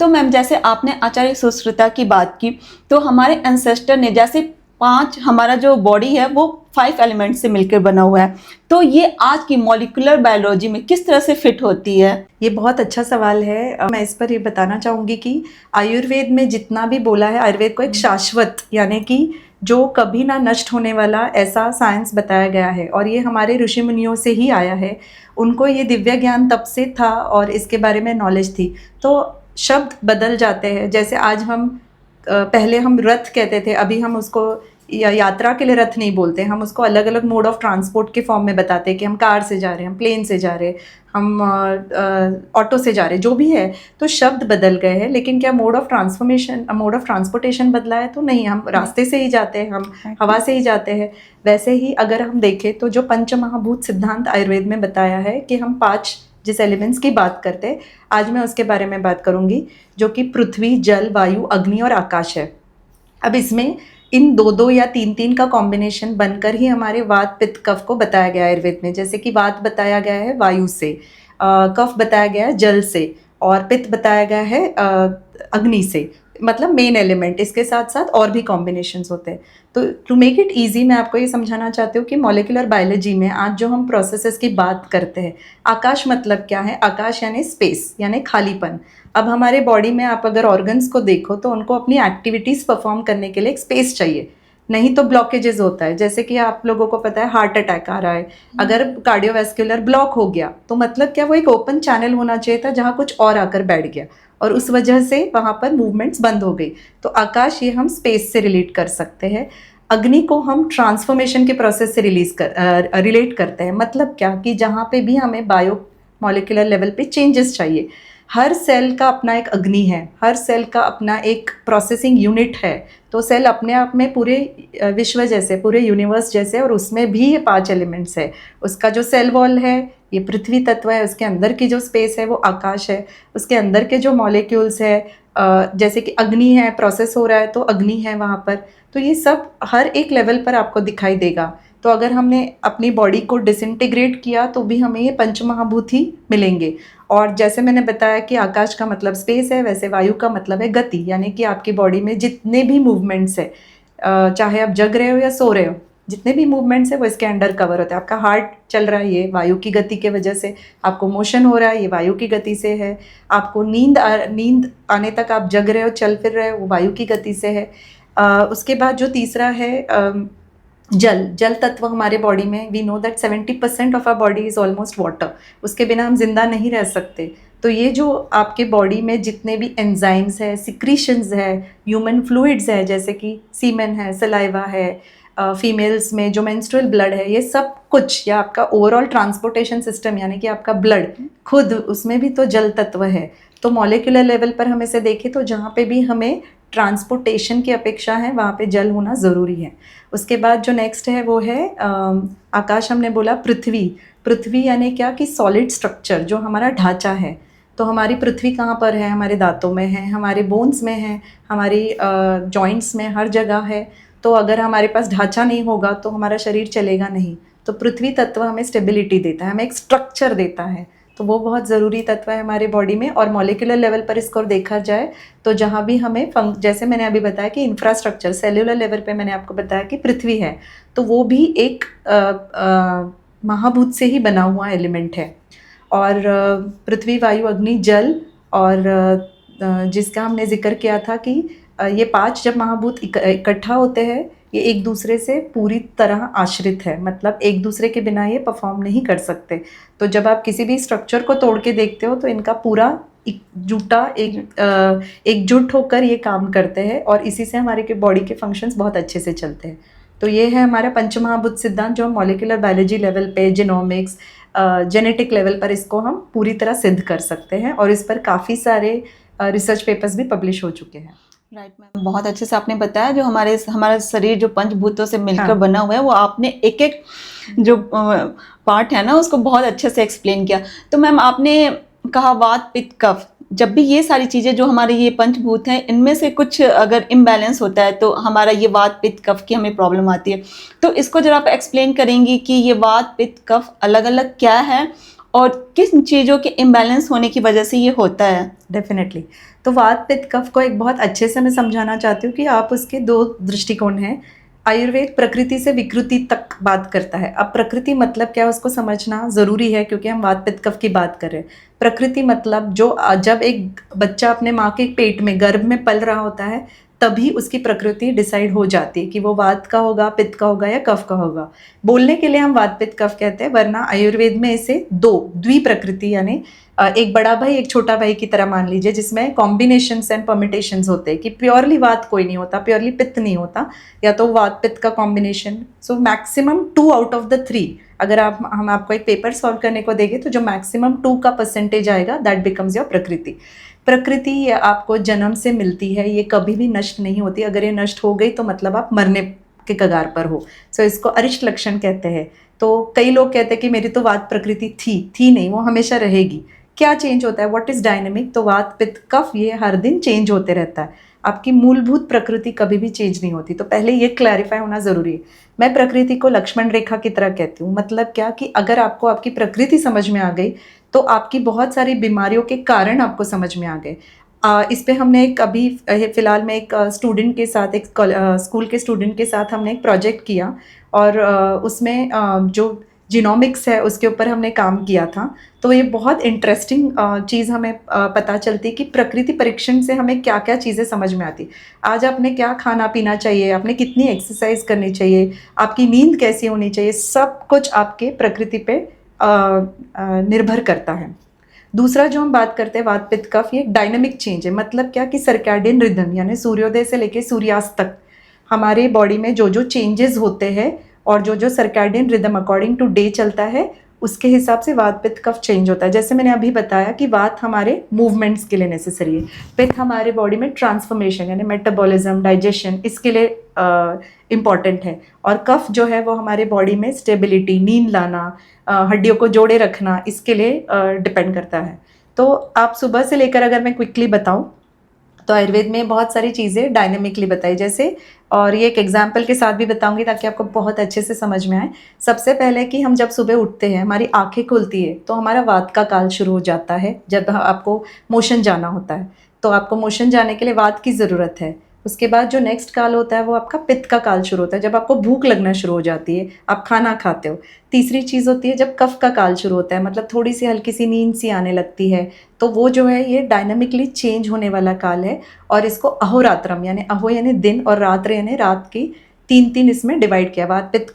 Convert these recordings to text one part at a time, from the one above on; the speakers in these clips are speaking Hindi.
तो मैम जैसे आपने आचार्य सुश्रुता की बात की, तो हमारे एंसेस्टर ने जैसे 5, हमारा जो बॉडी है वो 5 एलिमेंट से मिलकर बना हुआ है, तो ये आज की मॉलिक्यूलर बायोलॉजी में किस तरह से फिट होती है? ये बहुत अच्छा सवाल है। मैं इस पर ये बताना चाहूँगी कि आयुर्वेद में जितना भी बोला है, आयुर्वेद को एक शाश्वत यानी कि जो कभी ना नष्ट होने वाला ऐसा साइंस बताया गया है, और ये हमारे ऋषि मुनियों से ही आया है। उनको ये दिव्य ज्ञान तब से था और इसके बारे में नॉलेज थी। तो शब्द बदल जाते हैं, जैसे आज हम पहले हम रथ कहते थे, अभी हम उसको यात्रा के लिए रथ नहीं बोलते, हम उसको अलग अलग मोड ऑफ ट्रांसपोर्ट के फॉर्म में बताते हैं कि हम कार से जा रहे हैं, हम प्लेन से जा रहे हैं, हम ऑटो से जा रहे हैं, जो भी है। तो शब्द बदल गए हैं, लेकिन क्या मोड ऑफ ट्रांसपोर्टेशन बदला है? तो नहीं, हम रास्ते से ही जाते हैं, हम हवा से ही जाते हैं। वैसे ही अगर हम देखें तो जो पंच महाभूत सिद्धांत आयुर्वेद में बताया है कि हम 5 जिस एलिमेंट्स की बात करते हैं, आज मैं उसके बारे में बात करूंगी, जो कि पृथ्वी, जल, वायु, अग्नि और आकाश है। अब इसमें इन 2-2 या 3-3 का कॉम्बिनेशन बनकर ही हमारे वात, पित्त, कफ को बताया गया है आयुर्वेद में। जैसे कि वात बताया गया है वायु से, कफ बताया गया है जल से, और पित्त बताया गया है अग्नि से, मतलब मेन एलिमेंट। इसके साथ साथ और भी कॉम्बिनेशंस होते हैं। तो टू मेक इट ईजी मैं आपको ये समझाना चाहती हूँ कि मॉलिक्यूलर बायोलॉजी में आज जो हम प्रोसेसेस की बात करते हैं, आकाश मतलब क्या है? आकाश यानी स्पेस, यानी खालीपन। अब हमारे बॉडी में आप अगर ऑर्गन्स को देखो तो उनको अपनी एक्टिविटीज़ परफॉर्म करने के लिए एक स्पेस चाहिए, नहीं तो ब्लॉकेजेस होता है। जैसे कि आप लोगों को पता है हार्ट अटैक आ रहा है, अगर कार्डियोवैस्कुलर ब्लॉक हो गया तो मतलब क्या, वो एक ओपन चैनल होना चाहिए था जहाँ कुछ और आकर बैठ गया, और उस वजह से वहाँ पर मूवमेंट्स बंद हो गई। तो आकाश ये हम स्पेस से रिलेट कर सकते हैं। अग्नि को हम ट्रांसफॉर्मेशन के प्रोसेस से रिलेट करते हैं। मतलब क्या कि जहाँ पे भी हमें बायो मॉलिक्यूलर लेवल पे चेंजेस चाहिए, हर सेल का अपना एक अग्नि है, हर सेल का अपना एक प्रोसेसिंग यूनिट है। तो सेल अपने आप में पूरे विश्व जैसे, पूरे यूनिवर्स जैसे, और उसमें भी ये 5 एलिमेंट्स है। उसका जो सेल वॉल है ये पृथ्वी तत्व है, उसके अंदर की जो स्पेस है वो आकाश है, उसके अंदर के जो मॉलिक्यूल्स है जैसे कि अग्नि है, प्रोसेस हो रहा है तो अग्नि है वहाँ पर। तो ये सब हर एक लेवल पर आपको दिखाई देगा। तो अगर हमने अपनी बॉडी को डिसइंटीग्रेट किया तो भी हमें ये पंचमहाभूत ही मिलेंगे। और जैसे मैंने बताया कि आकाश का मतलब स्पेस है, वैसे वायु का मतलब है गति, यानी कि आपकी बॉडी में जितने भी मूवमेंट्स है, चाहे आप जग रहे हो या सो रहे हो, जितने भी मूवमेंट्स है वो इसके अंडर कवर होते हैं। आपका हार्ट चल रहा है, ये वायु की गति के वजह से। आपको मोशन हो रहा है, ये वायु की गति से है। आपको नींद आने तक आप जग रहे हो, चल फिर रहे हो, वो वायु की गति से है। उसके बाद जो तीसरा है जल तत्व हमारे बॉडी में, we know that 70% of our body is almost water. उसके बिना हम जिंदा नहीं रह सकते। तो ये जो आपके बॉडी में जितने भी एंजाइम्स है, सिक्रीशंस है, ह्यूमन फ्लूइड्स है, जैसे कि सीमेन है, सलाइवा है, फीमेल्स में जो मेंस्ट्रुअल ब्लड है, ये सब कुछ, या आपका ओवरऑल ट्रांसपोर्टेशन सिस्टम यानी कि आपका ब्लड खुद, उसमें भी तो जल तत्व है। तो मॉलिक्यूलर लेवल पर हम इसे देखें तो जहाँ पे भी हमें ट्रांसपोर्टेशन की अपेक्षा है वहाँ पे जल होना ज़रूरी है। उसके बाद जो नेक्स्ट है वो है आकाश। हमने बोला पृथ्वी यानी क्या कि सॉलिड स्ट्रक्चर, जो हमारा ढांचा है। तो हमारी पृथ्वी कहाँ पर है? हमारे दांतों में है, हमारे बोन्स में है, हमारी जॉइंट्स में, हर जगह है। तो अगर हमारे पास ढांचा नहीं होगा तो हमारा शरीर चलेगा नहीं। तो पृथ्वी तत्व हमें स्टेबिलिटी देता है, हमें एक स्ट्रक्चर देता है। तो वो बहुत ज़रूरी तत्व है हमारे बॉडी में। और मॉलिक्यूलर लेवल पर इसको देखा जाए तो जहाँ भी हमें जैसे मैंने अभी बताया कि इंफ्रास्ट्रक्चर, सेल्यूलर लेवल पे मैंने आपको बताया कि पृथ्वी है, तो वो भी एक महाभूत से ही बना हुआ एलिमेंट है। और पृथ्वी, वायु, अग्नि, जल, और जिसका हमने जिक्र किया था कि ये 5 जब महाभूत इकट्ठा होते हैं, ये एक दूसरे से पूरी तरह आश्रित है, मतलब एक दूसरे के बिना ये परफॉर्म नहीं कर सकते। तो जब आप किसी भी स्ट्रक्चर को तोड़ के देखते हो तो इनका पूरा एकजुट होकर ये काम करते हैं, और इसी से हमारे के बॉडी के फंक्शंस बहुत अच्छे से चलते हैं। तो ये है हमारा पंचमहाभूत सिद्धांत, जो मॉलिक्यूलर बायोलॉजी लेवल पे, जीनोमिक्स, जेनेटिक लेवल पर इसको हम पूरी तरह सिद्ध कर सकते हैं, और इस पर काफ़ी सारे रिसर्च पेपर्स भी पब्लिश हो चुके हैं। राइट मैम, बहुत अच्छे से आपने बताया। जो हमारा शरीर जो पंचभूतों से मिलकर हाँ। बना हुआ है, वो आपने एक एक जो पार्ट है ना उसको बहुत अच्छे से एक्सप्लेन किया। तो मैम आपने कहा वात, पित्त, कफ, जब भी ये सारी चीज़ें जो हमारे ये पंचभूत हैं, इनमें से कुछ अगर इम्बैलेंस होता है तो हमारा ये वात, पित्त, कफ की हमें प्रॉब्लम आती है। तो इसको जरा आप एक्सप्लेन करेंगी कि ये वात, पित्त, कफ अलग अलग क्या है और किस चीज़ों के इम्बैलेंस होने की वजह से ये होता है? डेफिनेटली। तो वात पित्त कफ को एक बहुत अच्छे से मैं समझाना चाहती हूँ कि आप उसके दो दृष्टिकोण हैं। आयुर्वेद प्रकृति से विकृति तक बात करता है। अब प्रकृति मतलब क्या है उसको समझना ज़रूरी है, क्योंकि हम वात पित्त कफ की बात कर रहे हैं। प्रकृति मतलब जो जब एक बच्चा अपने माँ के पेट में गर्भ में पल रहा होता है तभी उसकी प्रकृति डिसाइड हो जाती है कि वो वात का होगा, पित्त का होगा या कफ का होगा। बोलने के लिए हम वात पित्त कफ कहते हैं, वरना आयुर्वेद में इसे दो द्विप्रकृति यानी एक बड़ा भाई एक छोटा भाई की तरह मान लीजिए, जिसमें कॉम्बिनेशंस एंड परमिटेशंस होते हैं कि प्योरली वात कोई नहीं होता, प्योरली पित्त नहीं होता, या तो वात पित्त का combination. So maximum 2 out of the 3 अगर हम आपको एक पेपर सॉल्व करने को देंगे तो जो मैक्सिमम 2 का परसेंटेज आएगा दैट बिकम्स योर प्रकृति। प्रकृति आपको जन्म से मिलती है, ये कभी भी नष्ट नहीं होती। अगर ये नष्ट हो गई तो मतलब आप मरने के कगार पर हो। सो इसको अरिष्ट लक्षण कहते हैं। तो कई लोग कहते हैं कि मेरी तो वात प्रकृति थी नहीं, वो हमेशा रहेगी। क्या चेंज होता है, व्हाट इज डायनेमिक? तो वात पित्त कफ ये हर दिन चेंज होते रहता है, आपकी मूलभूत प्रकृति कभी भी चेंज नहीं होती। तो पहले ये क्लैरिफाई होना जरूरी है। मैं प्रकृति को लक्ष्मण रेखा की तरह कहती हूँ। मतलब क्या कि अगर आपको आपकी प्रकृति समझ में आ गई तो आपकी बहुत सारी बीमारियों के कारण आपको समझ में आ गए। इस पे हमने एक अभी फिलहाल में एक स्टूडेंट के साथ, एक स्कूल के स्टूडेंट के साथ हमने एक प्रोजेक्ट किया और उसमें जो जीनोमिक्स है उसके ऊपर हमने काम किया था। तो ये बहुत इंटरेस्टिंग चीज़ हमें पता चलती कि प्रकृति परीक्षण से हमें क्या क्या चीज़ें समझ में आती। आज आपने क्या खाना पीना चाहिए, आपने कितनी एक्सरसाइज करनी चाहिए, आपकी नींद कैसी होनी चाहिए, सब कुछ आपके प्रकृति पे निर्भर करता है। दूसरा जो हम बात करते हैं वात पित्त कफ, ये एक डायनामिक चेंज है। मतलब क्या कि सर्कैडियन रिदम यानी सूर्योदय से लेकर सूर्यास्त तक हमारे बॉडी में जो जो चेंजेस होते हैं और जो जो circadian rhythm according to day चलता है उसके हिसाब से वात पित्त कफ चेंज होता है। जैसे मैंने अभी बताया कि वात हमारे मूवमेंट्स के लिए नेसेसरी है, पित्त हमारे बॉडी में ट्रांसफॉर्मेशन यानी मेटाबॉलिज्म, डाइजेशन, इसके लिए इम्पॉर्टेंट है, और कफ जो है वो हमारे बॉडी में स्टेबिलिटी, नींद लाना, हड्डियों को जोड़े रखना, इसके लिए डिपेंड करता है। तो आप सुबह से लेकर अगर मैं क्विकली बताऊं तो आयुर्वेद में बहुत सारी चीज़ें डायनेमिकली बताई, जैसे, और ये एक एग्जाम्पल के साथ भी बताऊंगी ताकि आपको बहुत अच्छे से समझ में आए। सबसे पहले कि हम जब सुबह उठते हैं हमारी आंखें खुलती है तो हमारा वात का काल शुरू हो जाता है। जब आपको मोशन जाना होता है तो आपको मोशन जाने के लिए वात की ज़रूरत है। उसके बाद जो नेक्स्ट काल होता है वो आपका पित्त का काल शुरू होता है, जब आपको भूख लगना शुरू हो जाती है, आप खाना खाते हो। तीसरी चीज़ होती है जब कफ का काल शुरू होता है, मतलब थोड़ी सी हल्की सी नींद सी आने लगती है, तो वो जो है ये डायनामिकली चेंज होने वाला काल है। और इसको अहोरात्रम यानी अहो यानी दिन और रात्र यानी रात की 3-3 इसमें डिवाइड किया, वात पित्त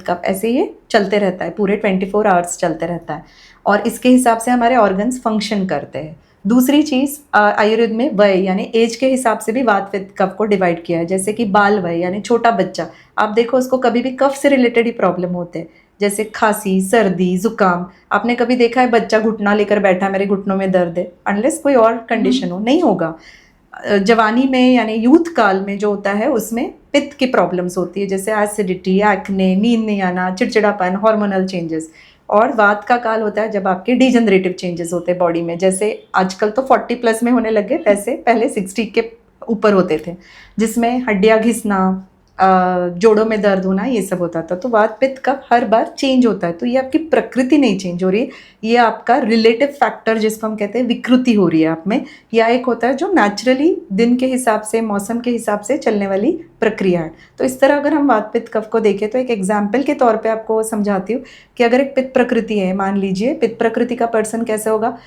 कफ, ऐसे ये चलते रहता है, पूरे 24 आवर्स चलते रहता है और इसके हिसाब से हमारे ऑर्गन्स फंक्शन करते हैं। दूसरी चीज़ आयुर्वेद में वय यानी एज के हिसाब से भी वात पित्त कफ को डिवाइड किया है। जैसे कि बाल वय यानी छोटा बच्चा, आप देखो उसको कभी भी कफ से रिलेटेड ही प्रॉब्लम होते हैं, जैसे खांसी, सर्दी, जुकाम। आपने कभी देखा है बच्चा घुटना लेकर बैठा, मेरे घुटनों में दर्द है, अनलेस कोई और कंडीशन हो, नहीं होगा। जवानी में यानी यूथ काल में जो होता है उसमें पित्त की प्रॉब्लम्स होती है, जैसे एसिडिटी, एक्ने, नींद नहीं आना, चिड़चिड़ापन, हार्मोनल चेंजेस। और वात का काल होता है जब आपके डिजनरेटिव चेंजेस होते हैं बॉडी में, जैसे आजकल तो 40+ में होने लगे, वैसे पहले 60 के ऊपर होते थे, जिसमें हड्डियाँ घिसना, जोड़ों में दर्द होना, ये सब होता था। तो वात पित्त कफ हर बार चेंज होता है। तो ये आपकी प्रकृति नहीं चेंज हो रही है, ये आपका रिलेटिव फैक्टर जिसको हम कहते हैं विकृति हो रही है आप में, या एक होता है जो नेचुरली दिन के हिसाब से, मौसम के हिसाब से चलने वाली प्रक्रिया है। तो इस तरह अगर हम वात पित्त कफ को देखें तो एक एग्जाम्पल के तौर पे आपको समझाती हूँ कि अगर एक पित्त प्रकृति है, मान लीजिए पित्त प्रकृति का पर्सन कैसे होगा,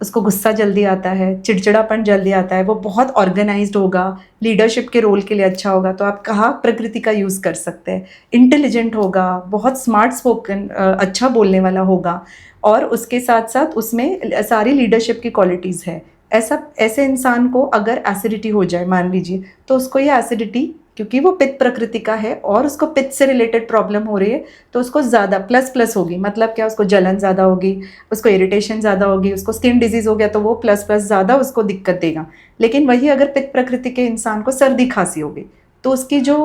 उसको गुस्सा जल्दी आता है, चिड़चिड़ापन जल्दी आता है, वो बहुत ऑर्गेनाइज्ड होगा, लीडरशिप के रोल के लिए अच्छा होगा, तो आप कहाँ प्रकृति का यूज़ कर सकते हैं। इंटेलिजेंट होगा, बहुत स्मार्ट स्पोकन, अच्छा बोलने वाला होगा, और उसके साथ साथ उसमें सारी लीडरशिप की क्वालिटीज़ है। ऐसे इंसान को अगर एसिडिटी हो जाए मान लीजिए, तो उसको ये एसिडिटी, क्योंकि वो पित्त प्रकृति का है और उसको पित्त से रिलेटेड प्रॉब्लम हो रही है, तो उसको ज़्यादा प्लस होगी। मतलब क्या, उसको जलन ज़्यादा होगी, उसको इरिटेशन ज़्यादा होगी, उसको स्किन डिजीज़ हो गया तो वो प्लस ज़्यादा उसको दिक्कत देगा। लेकिन वही अगर पित्त प्रकृति के इंसान को सर्दी खांसी होगी तो उसकी जो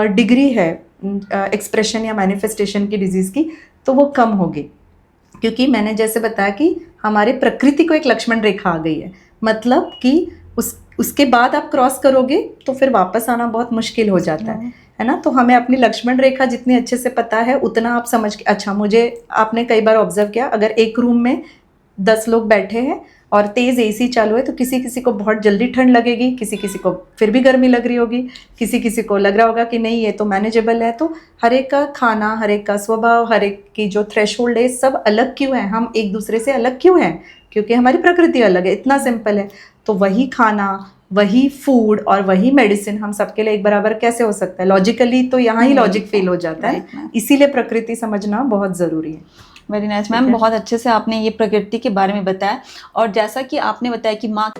डिग्री है एक्सप्रेशन या मैनिफेस्टेशन की डिजीज़ की, तो वो कम होगी, क्योंकि मैंने जैसे बताया कि हमारे प्रकृति को एक लक्ष्मण रेखा आ गई है। मतलब कि उसके बाद आप क्रॉस करोगे तो फिर वापस आना बहुत मुश्किल हो जाता है ना। तो हमें अपनी लक्ष्मण रेखा जितनी अच्छे से पता है उतना आप समझ के, अच्छा मुझे, आपने कई बार ऑब्जर्व किया, अगर एक रूम में 10 लोग बैठे हैं और तेज़ एसी चालू है तो किसी किसी को बहुत जल्दी ठंड लगेगी, किसी किसी को फिर भी गर्मी लग रही होगी, किसी किसी को लग रहा होगा कि नहीं ये तो मैनेजेबल है। तो हर एक का खाना, हर एक का स्वभाव, हर एक की जो थ्रेशोल्ड है, सब अलग क्यों है, हम एक दूसरे से अलग क्यों हैं, क्योंकि हमारी प्रकृति अलग है, इतना सिंपल है। तो वही खाना, वही फूड और वही मेडिसिन हम सबके लिए एक बराबर कैसे हो सकता है? लॉजिकली तो यहाँ ही लॉजिक फेल हो जाता है। Right, ma'am. इसीलिए प्रकृति समझना बहुत ज़रूरी है। वेरी नाइस ठीक मैम, है। बहुत अच्छे से आपने ये प्रकृति के बारे में बताया। और जैसा कि आपने बताया कि माँ